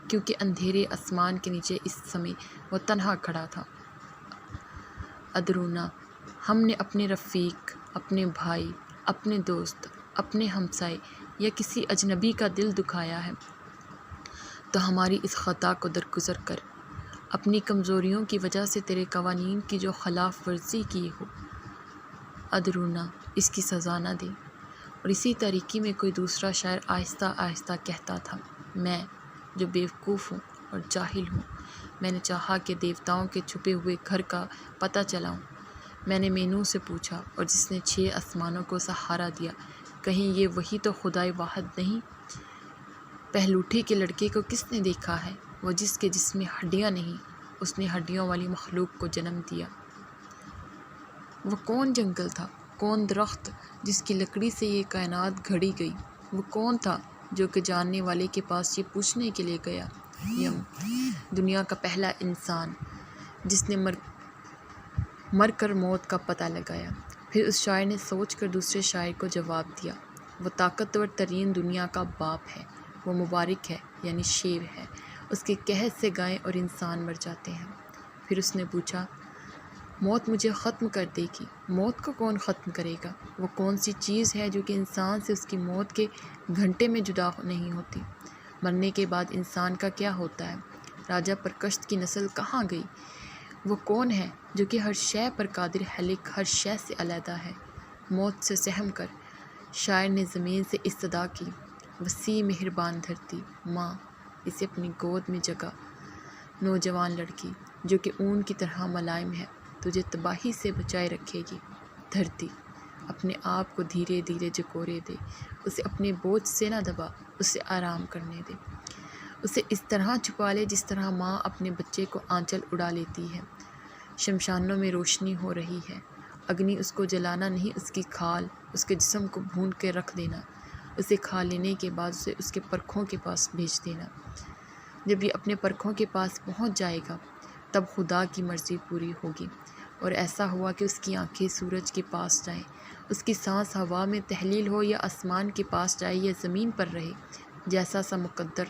کیونکہ اندھیرے آسمان کے نیچے اس سمے وہ تنہا کھڑا تھا، ادرونا، ہم نے اپنے رفیق، اپنے بھائی، اپنے دوست، اپنے ہمسائے یا کسی اجنبی کا دل دکھایا ہے تو ہماری اس خطا کو درگزر کر اپنی کمزوریوں کی وجہ سے تیرے قوانین کی جو خلاف ورزی کی ہو، ادرونا، اس کی سزا نہ دے۔ اور اسی تاریکی میں کوئی دوسرا شاعر آہستہ آہستہ کہتا تھا، میں جو بیوقوف ہوں اور جاہل ہوں، میں نے چاہا کہ دیوتاؤں کے چھپے ہوئے گھر کا پتہ چلاؤں۔ میں نے مینو سے پوچھا، اور جس نے 6 آسمانوں کو سہارا دیا، کہیں یہ وہی تو خدائے واحد نہیں؟ پہلوٹھی کے لڑکے کو کس نے دیکھا ہے؟ وہ جس کے جسم میں ہڈیاں نہیں، اس نے ہڈیوں والی مخلوق کو جنم دیا۔ وہ کون جنگل تھا، کون درخت جس کی لکڑی سے یہ کائنات گھڑی گئی؟ وہ کون تھا جو کہ جاننے والے کے پاس یہ پوچھنے کے لیے گیا؟ یم، دنیا کا پہلا انسان جس نے مر کر موت کا پتہ لگایا۔ پھر اس شاعر نے سوچ کر دوسرے شاعر کو جواب دیا، وہ طاقتور ترین دنیا کا باپ ہے، وہ مبارک ہے، یعنی شیر ہے، اس کے قحط سے گائیں اور انسان مر جاتے ہیں۔ پھر اس نے پوچھا، موت مجھے ختم کر دے گی؟ موت کو کون ختم کرے گا؟ وہ کون سی چیز ہے جو کہ انسان سے اس کی موت کے گھنٹے میں جدا نہیں ہوتی؟ مرنے کے بعد انسان کا کیا ہوتا ہے؟ راجہ پرکشت کی نسل کہاں گئی؟ وہ کون ہے جو کہ ہر شے پر قادر ہے لیکن ہر شے سے علیحدہ ہے؟ موت سے سہم کر شاعر نے زمین سے استدعا کی، وسیع مہربان دھرتی، ماں، اسے اپنی گود میں جگا، نوجوان لڑکی جو کہ اون کی طرح ملائم ہے، تجھے تباہی سے بچائے رکھے گی۔ دھرتی، اپنے آپ کو دھیرے دھیرے جکورے دے، اسے اپنے بوجھ سے نہ دبا، اسے آرام کرنے دے، اسے اس طرح چھپا لے جس طرح ماں اپنے بچے کو آنچل اڑا لیتی ہے۔ شمشانوں میں روشنی ہو رہی ہے، اگنی اس کو جلانا نہیں، اس کی کھال، اس کے جسم کو بھون کے رکھ دینا، اسے کھا لینے کے بعد اسے اس کے پرکھوں کے پاس بھیج دینا۔ جب یہ اپنے پرکھوں کے پاس پہنچ جائے گا تب خدا کی مرضی پوری ہوگی۔ اور ایسا ہوا کہ اس کی آنکھیں سورج کے پاس جائیں، اس کی سانس ہوا میں تحلیل ہو یا آسمان کے پاس جائے یا زمین پر رہے، جیسا سا مقدر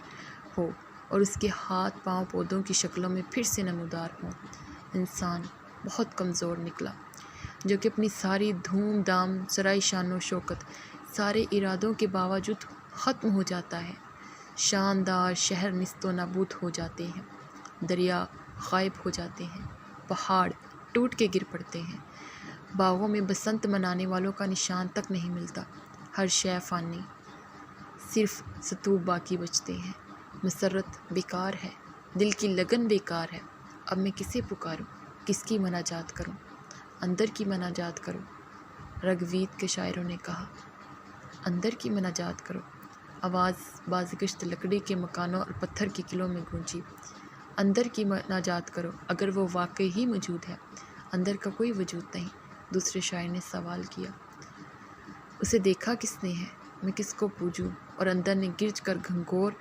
ہو، اور اس کے ہاتھ پاؤں پودوں کی شکلوں میں پھر سے نمودار ہوں۔ انسان بہت کمزور نکلا، جو کہ اپنی ساری دھوم دھام، سرائی شان و شوکت، سارے ارادوں کے باوجود ختم ہو جاتا ہے۔ شاندار شہر نیست و نابود ہو جاتے ہیں، دریا غائب ہو جاتے ہیں، پہاڑ ٹوٹ کے گر پڑتے ہیں، باغوں میں بسنت منانے والوں کا نشان تک نہیں ملتا، ہر شے فانی، صرف ستوپ باقی بچتے ہیں۔ مسرت بیکار ہے، دل کی لگن بیکار ہے، اب میں کسے پکاروں، کس کی مناجات کروں؟ اندر کی مناجات کرو، رگوید کے شاعروں نے کہا، اندر کی مناجات کرو۔ آواز بازگشت لکڑی کے مکانوں اور پتھر کے قلعوں میں گونجی، اندر کی مناجات کرو، اگر وہ واقعی ہی موجود ہے۔ اندر کا کوئی وجود نہیں، دوسرے شاعر نے سوال کیا، اسے دیکھا کس نے ہے، میں کس کو پوجوں؟ اور اندر نے گرج کر گھنگور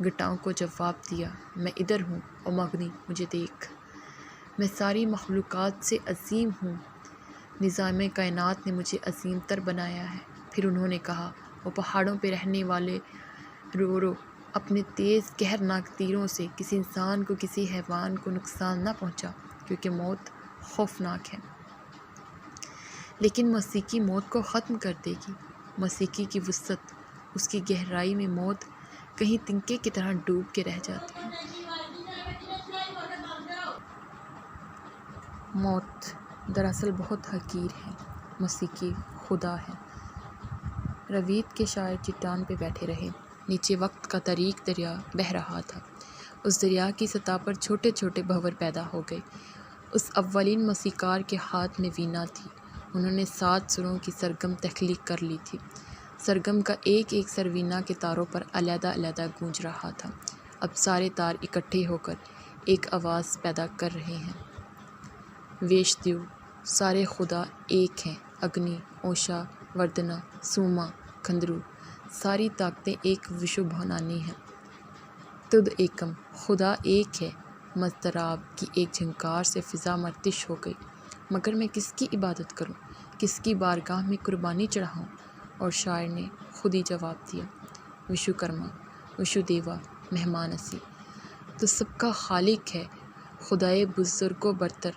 گٹاؤں کو جواب دیا، میں ادھر ہوں، او مغنی، مجھے دیکھ، میں ساری مخلوقات سے عظیم ہوں، نظام کائنات نے مجھے عظیم تر بنایا ہے۔ پھر انہوں نے کہا، وہ پہاڑوں پہ رہنے والے رو اپنے تیز قہرناک تیروں سے کسی انسان کو، کسی حیوان کو نقصان نہ پہنچا، کیونکہ موت خوفناک ہے، لیکن موسیقی موت کو ختم کر دے گی۔ موسیقی کی وسعت، اس کی گہرائی میں موت کہیں تنکے کی طرح ڈوب کے رہ جاتی ہے۔ موت دراصل بہت حقیر ہے، موسیقی خدا ہے۔ روید کے شاعر چٹان پہ بیٹھے رہے، نیچے وقت کا طریق دریا بہہ رہا تھا، اس دریا کی سطح پر چھوٹے چھوٹے بھنور پیدا ہو گئے، اس اولین موسیقار کے ہاتھ میں وینا تھی۔ انہوں نے 7 سروں کی سرگم تخلیق کر لی تھی۔ سرگم کا ایک ایک سر وینا کے تاروں پر علیحدہ علیحدہ گونج رہا تھا۔ اب سارے تار اکٹھے ہو کر ایک آواز پیدا کر رہے ہیں۔ ویش دیو، سارے خدا ایک ہیں، اگنی، اوشا، وردنا، سوما، کھندرو، ساری طاقتیں ایک وشو بھونانی ہیں۔ تد ایکم، خدا ایک ہے۔ مضطراب کی ایک جھنکار سے فضا مرتش ہو گئی۔ مگر میں کس کی عبادت کروں، کس کی بارگاہ میں قربانی چڑھاؤں؟ اور شاعر نے خود ہی جواب دیا، وشو کرما، وشو دیوا، مہمانسی، تو سب کا خالق ہے، خدائے بزرگ و برتر،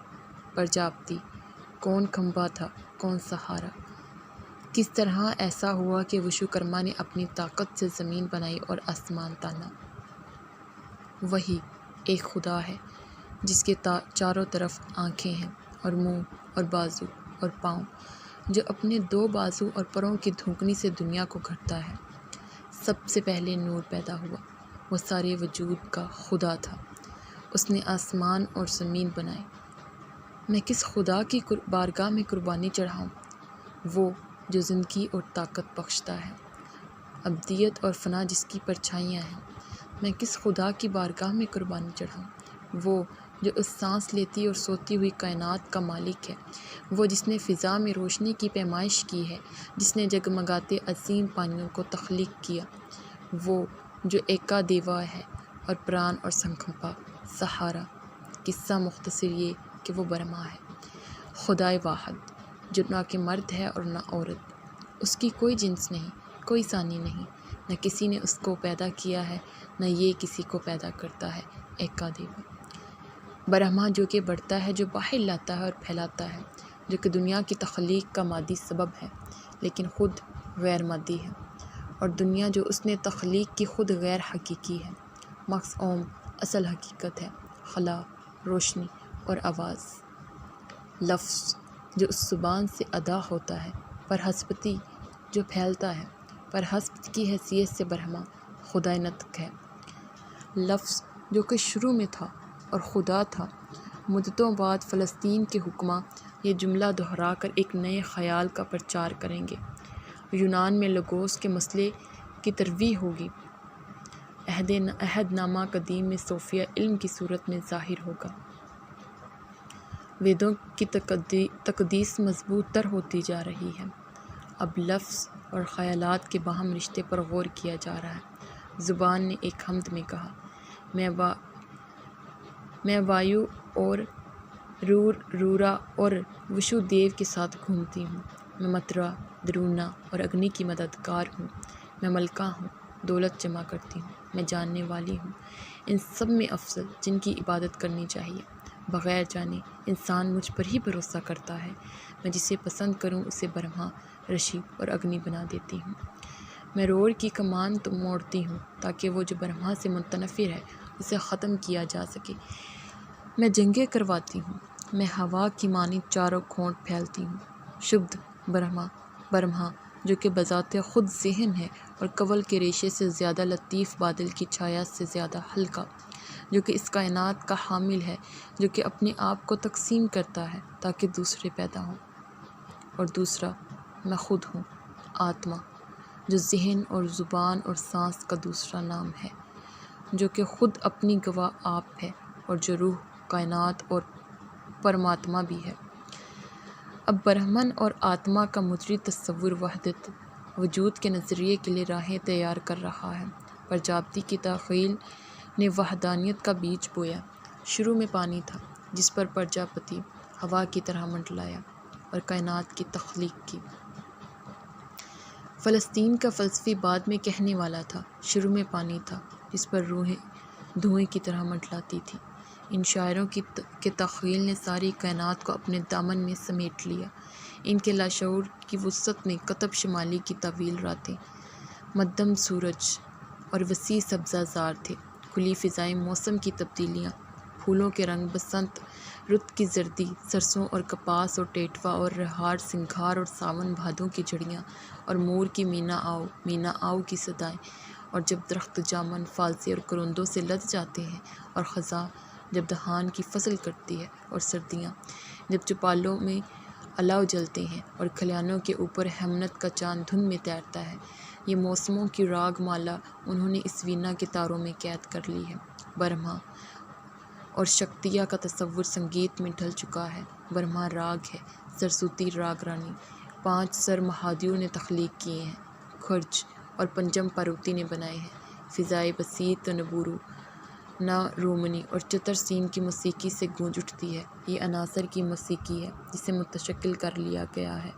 پرجاپتی، کون کھمبا تھا، کون سہارا۔ کس طرح ایسا ہوا کہ وشو کرما نے اپنی طاقت سے زمین بنائی اور آسمان تانا؟ وہی ایک خدا ہے جس کے چاروں طرف آنکھیں ہیں اور منہ اور بازو اور پاؤں، جو اپنے 2 بازو اور پروں کی دھوکنی سے دنیا کو گھڑتا ہے۔ سب سے پہلے نور پیدا ہوا، وہ سارے وجود کا خدا تھا۔ اس نے آسمان اور زمین بنائے۔ میں کس خدا کی بارگاہ میں قربانی چڑھاؤں؟ وہ جو زندگی اور طاقت بخشتا ہے، ابدیت اور فنا جس کی پرچھائیاں ہیں۔ میں کس خدا کی بارگاہ میں قربانی چڑھاؤں؟ وہ جو اس سانس لیتی اور سوتی ہوئی کائنات کا مالک ہے، وہ جس نے فضا میں روشنی کی پیمائش کی ہے، جس نے جگمگاتے عظیم پانیوں کو تخلیق کیا، وہ جو ایکا دیوا ہے اور پران اور سنکھمپا، سہارا۔ قصہ مختصر یہ کہ وہ برہما ہے، خدائے واحد، جو نہ کہ مرد ہے اور نہ عورت۔ اس کی کوئی جنس نہیں، کوئی ثانی نہیں، نہ کسی نے اس کو پیدا کیا ہے، نہ یہ کسی کو پیدا کرتا ہے، ایکا دیوا۔ برہما جو کہ بڑھتا ہے، جو باہر لاتا ہے اور پھیلاتا ہے، جو کہ دنیا کی تخلیق کا مادی سبب ہے لیکن خود غیر مادی ہے، اور دنیا جو اس نے تخلیق کی خود غیر حقیقی ہے۔ مکس اوم اصل حقیقت ہے، خلا، روشنی اور آواز۔ لفظ جو اس زبان سے ادا ہوتا ہے، پر حسبتی جو پھیلتا ہے، پر حسب کی حیثیت سے برہما خدائے نطق ہے۔ لفظ جو کہ شروع میں تھا اور خدا تھا۔ مدتوں بعد فلسطین کے حکماں یہ جملہ دہرا کر ایک نئے خیال کا پرچار کریں گے۔ یونان میں لوگوس کے مسئلے کی ترویج ہوگی۔ عہد نامہ قدیم میں صوفیہ علم کی صورت میں ظاہر ہوگا۔ ویدوں کی تقدیس مضبوط تر ہوتی جا رہی ہے۔ اب لفظ اور خیالات کے باہم رشتے پر غور کیا جا رہا ہے۔ زبان نے ایک حمد میں کہا، میں وایو اور رورا اور وشو دیو کے ساتھ گھومتی ہوں۔ میں مترا، درونا اور اگنی کی مددگار ہوں۔ میں ملکہ ہوں، دولت جمع کرتی ہوں۔ میں جاننے والی ہوں، ان سب میں افضل جن کی عبادت کرنی چاہیے۔ بغیر جانے انسان مجھ پر ہی بھروسہ کرتا ہے۔ میں جسے پسند کروں اسے برہما، رشی اور اگنی بنا دیتی ہوں۔ میں رور کی کمان موڑتی ہوں تاکہ وہ جو برہما سے متنفر ہے اسے ختم کیا جا سکے۔ میں جنگیں کرواتی ہوں۔ میں ہوا کی مانند چاروں کھونٹ پھیلتی ہوں۔ شبد برہما جو کہ بذات خود ذہن ہے اور کنول کے ریشے سے زیادہ لطیف، بادل کی چھایا سے زیادہ ہلکا، جو کہ اس کائنات کا حامل ہے، جو کہ اپنے آپ کو تقسیم کرتا ہے تاکہ دوسرے پیدا ہوں۔ اور دوسرا میں خود ہوں، آتما، جو ذہن اور زبان اور سانس کا دوسرا نام ہے، جو کہ خود اپنی گواہ آپ ہے اور جو روح، کائنات اور پرماتما بھی ہے۔ اب برہمن اور آتما کا مجری تصور وحدت وجود کے نظریے کے لیے راہیں تیار کر رہا ہے۔ پرجاپتی کی تخیل نے وحدانیت کا بیج بویا۔ شروع میں پانی تھا جس پر پرجاپتی ہوا کی طرح منڈلایا اور کائنات کی تخلیق کی۔ فلسطین کا فلسفی بعد میں کہنے والا تھا، شروع میں پانی تھا جس پر روحیں دھوئیں کی طرح منڈلاتی تھیں۔ ان شاعروں کے تخیل نے ساری کائنات کو اپنے دامن میں سمیٹ لیا۔ ان کے لاشعور کی وسعت میں قطب شمالی کی طویل راتیں، مدھم سورج اور وسیع سبزہ زار تھے۔ کھلی فضائیں، موسم کی تبدیلیاں، پھولوں کے رنگ، بسنت رت کی زردی، سرسوں اور کپاس اور ٹیٹوا اور رہار، سنگھار اور ساون بھادوں کی جھڑیاں اور مور کی مینا آؤ کی صدائیں، اور جب درخت جامن، فالسے اور کرندوں سے لد جاتے ہیں اور خزاں جب دھان کی فصل کٹتی ہے، اور سردیاں جب چوپالوں میں الاؤ جلتے ہیں اور کھلیانوں کے اوپر ہیمنت کا چاند دھند میں تیرتا ہے۔ یہ موسموں کی راگ مالا انہوں نے اس وینا کے تاروں میں قید کر لی ہے۔ برہما اور شکتیا کا تصور سنگیت میں ڈھل چکا ہے۔ برہما راگ ہے، سرسوتی راگ رانی 5 سر مہادیو نے تخلیق کیے ہیں، کھرج اور پنجم پاروتی نے بنائے ہیں۔ فضائے بسیط تنبورو نا رومنی اور چتر سین کی موسیقی سے گونج اٹھتی ہے۔ یہ عناصر کی موسیقی ہے جسے متشکل کر لیا گیا ہے۔